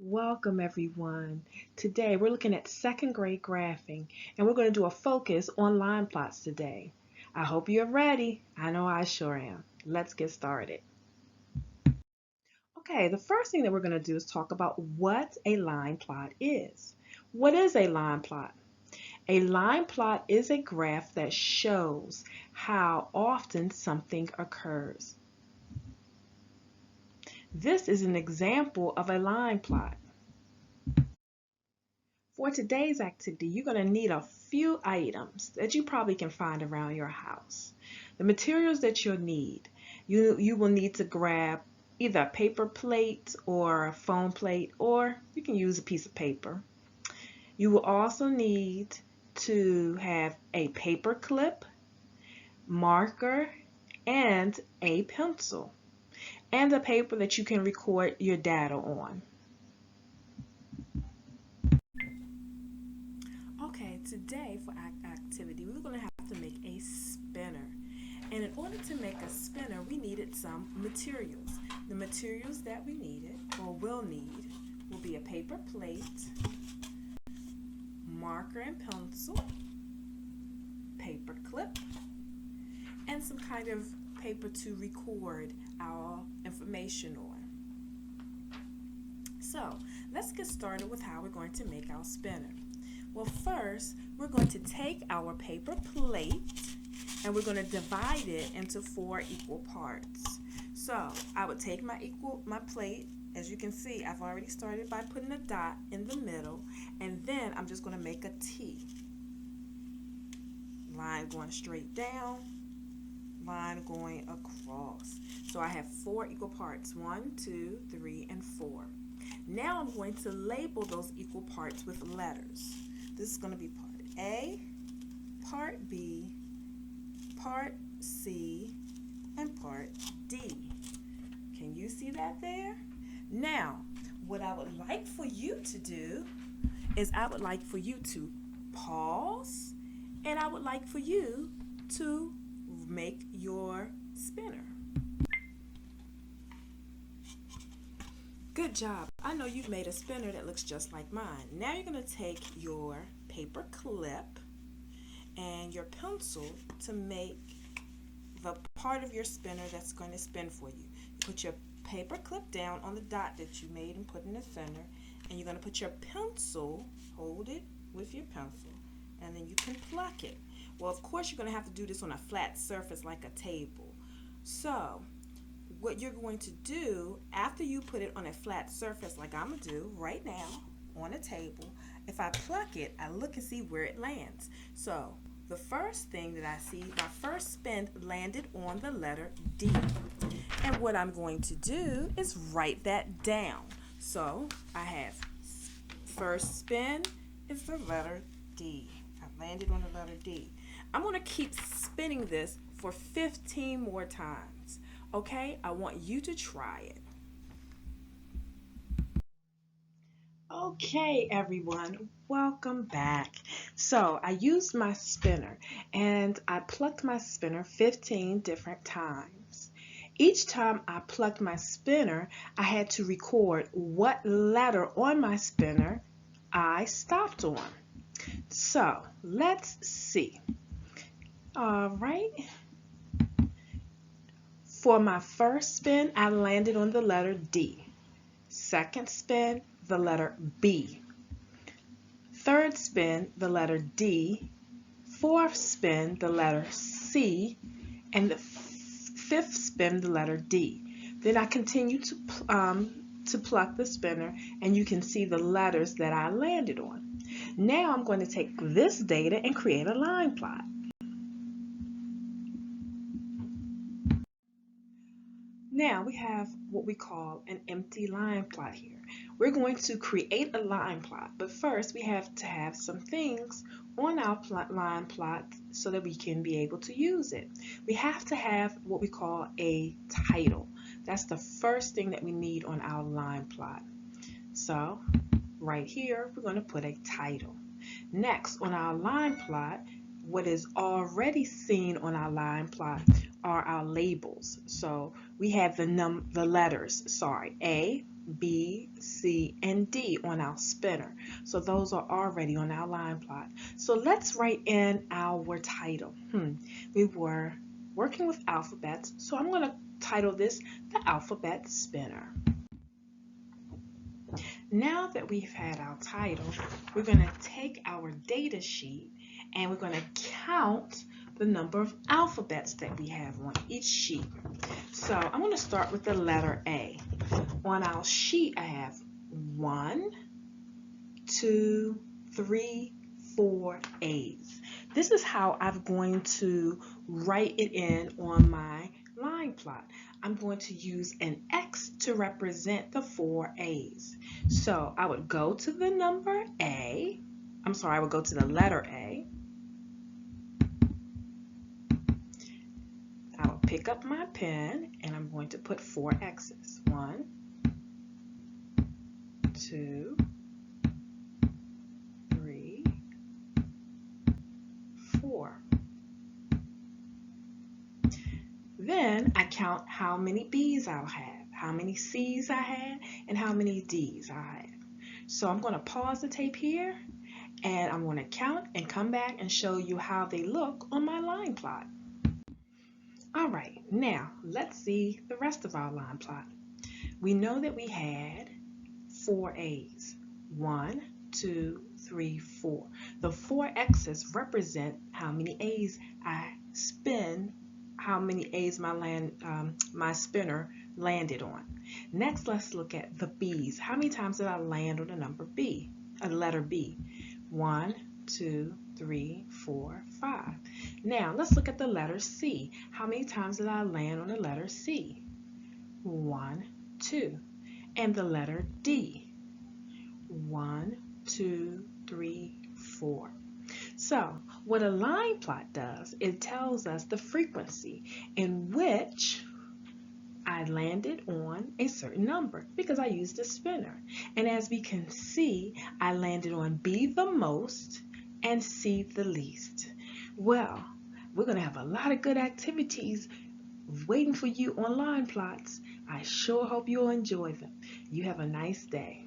Welcome everyone. Today we're looking at second grade graphing and we're going to do a focus on line plots today. I hope you're ready. I know I sure am. Let's get started. Okay, the first thing that we're going to do is talk about what a line plot is. What is a line plot? A line plot is a graph that shows how often something occurs. This is an example of a line plot. For today's activity, you're going to need a few items that you probably can find around your house. The materials that you'll need, you will need to grab either a paper plate or a foam plate, or you can use a piece of paper. You will also need to have a paper clip, marker, and a pencil, and a paper that you can record your data on. Okay, today for activity, we're going to have to make a spinner. And in order to make a spinner, we needed some materials. The materials that we needed, or will need, will be a paper plate, marker and pencil, paper clip, and some kind of paper to record our information on. So, let's get started with how we're going to make our spinner. Well, first, we're going to take our paper plate and we're going to divide it into 4 equal parts. So, I would take my plate. As you can see, I've already started by putting a dot in the middle, and then I'm just going to make a T. Line going straight down, line going across. So I have 4 equal parts, 1, 2, 3, and 4. Now I'm going to label those equal parts with letters. This is going to be part A, part B, part C, and part D. Can you see that there? Now, what I would like for you to do is I would like for you to pause, and I would like for you to make your spinner. Good job. I know you've made a spinner that looks just like mine. Now you're going to take your paper clip and your pencil to make the part of your spinner that's going to spin for you. You put your paper clip down on the dot that you made and put in the center, and you're going to put your pencil, hold it with your pencil, and then you can pluck it. Well, of course, you're going to have to do this on a flat surface like a table. So, what you're going to do after you put it on a flat surface like I'm going to do right now on a table, if I pluck it, I look and see where it lands. So, the first thing that I see, my first spin landed on the letter D. And what I'm going to do is write that down. So I have first spin is the letter D. I landed on the letter D. I'm going to keep spinning this for 15 more times. Okay? I want you to try it. Okay, everyone, welcome back. So I used my spinner and I plucked my spinner 15 different times. Each time I plucked my spinner, I had to record what letter on my spinner I stopped on. So let's see. All right. For my first spin, I landed on the letter D. Second spin, the letter B. Third spin, the letter D. Fourth spin, the letter C. And the fifth spin, the letter D. Then I continue to pluck the spinner, and you can see the letters that I landed on. Now I'm going to take this data and create a line plot. Now we have what we call an empty line plot here. We're going to create a line plot, but first we have to have some things on our line plot so that we can be able to use it. We have to have what we call a title. That's the first thing that we need on our line plot. So right here, we're going to put a title. Next, on our line plot, what is already seen on our line plot are our labels. So we have the letters, A, B, C, and D on our spinner. So those are already on our line plot. So let's write in our title. We were working with alphabets, so I'm going to title this the Alphabet Spinner. Now that we've had our title, we're going to take our data sheet and we're going to count the number of alphabets that we have on each sheet. So I'm going to start with the letter A. On our sheet, I have 1, 2, 3, 4 A's. This is how I'm going to write it in on my line plot. I'm going to use an X to represent the 4 A's. So I would go to the number A. I would go to the letter A. I will pick up my pen and I'm going to put 4 X's. 1, 2, 3, 4. Then I count how many B's I'll have, how many C's I had, and how many D's I have. So I'm going to pause the tape here and I'm going to count and come back and show you how they look on my line plot. All right, now let's see the rest of our line plot. We know that we had 4 A's. 1, 2, 3, 4. The 4 X's represent how many A's I spin, how many A's my spinner landed on. Next, let's look at the B's. How many times did I land on the number B, a letter B? 1, 2, 3, 4, 5. Now, let's look at the letter C. How many times did I land on the letter C? 1, 2. And the letter D. 1, 2, 3, 4. So what a line plot does, it tells us the frequency in which I landed on a certain number because I used a spinner. And as we can see, I landed on B the most and C the least. Well, we're going to have a lot of good activities waiting for you on line plots. I sure hope you'll enjoy them. You have a nice day.